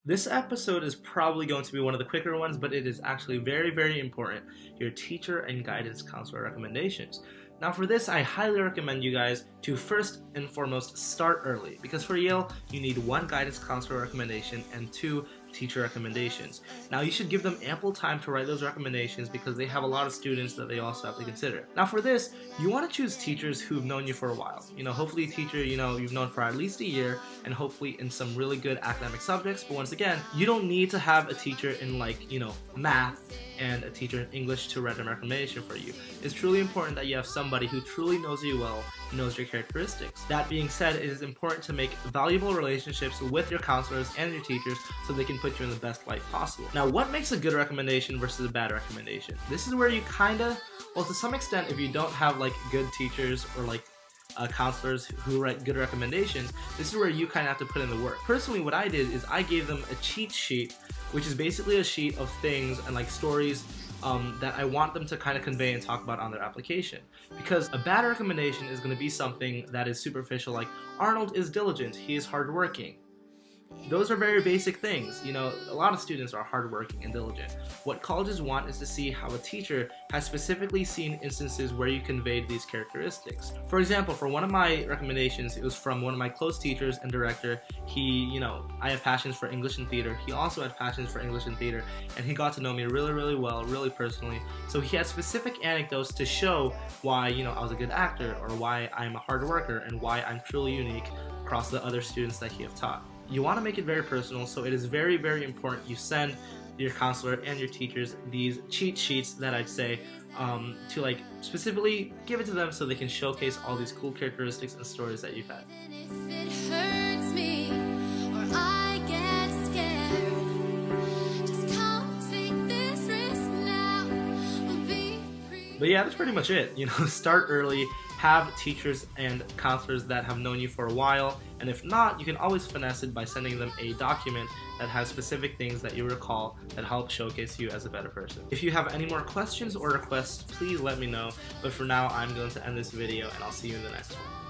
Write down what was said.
This episode is probably going to be one of the quicker ones, but it is actually very, very important. Your teacher and guidance counselor recommendations. Now for this, I highly recommend you guys to first and foremost start early, because for Yale, you need 1 guidance counselor recommendation and 2 teacher recommendations. Now you should give them ample time to write those recommendations because they have a lot of students that they also have to consider. Now for this, you want to choose teachers who've known you for a while. Hopefully a teacher, you've known for at least a year, and hopefully in some really good academic subjects. But once again, you don't need to have a teacher in math and a teacher in English to write a recommendation for you. It's truly important that you have somebody who truly knows you well, knows your characteristics. That being said, it is important to make valuable relationships with your counselors and your teachers so they can put you in the best light possible. Now, what makes a good recommendation versus a bad recommendation? This is where you to some extent, if you don't have good teachers or counselors who write good recommendations, this is where you kind of have to put in the work. Personally, what I did is I gave them a cheat sheet, which is basically a sheet of things and stories that I want them to kind of convey and talk about on their application. Because a bad recommendation is going to be something that is superficial, like Arnold is diligent, he is hardworking. Those are very basic things. A lot of students are hardworking and diligent. What colleges want is to see how a teacher has specifically seen instances where you conveyed these characteristics. For example, for one of my recommendations, it was from one of my close teachers and director. I have passions for English and theater. He also had passions for English and theater, and he got to know me really, really well, really personally. So he had specific anecdotes to show why, I was a good actor, or why I'm a hard worker, and why I'm truly unique across the other students that he have taught. You want to make it very personal, so it is very, very important you send your counselor and your teachers these cheat sheets that I'd say to specifically give it to them so they can showcase all these cool characteristics and stories that you've had. But yeah, that's pretty much it. Start early, have teachers and counselors that have known you for a while, and if not, you can always finesse it by sending them a document that has specific things that you recall that help showcase you as a better person. If you have any more questions or requests, please let me know, but for now, I'm going to end this video, and I'll see you in the next one.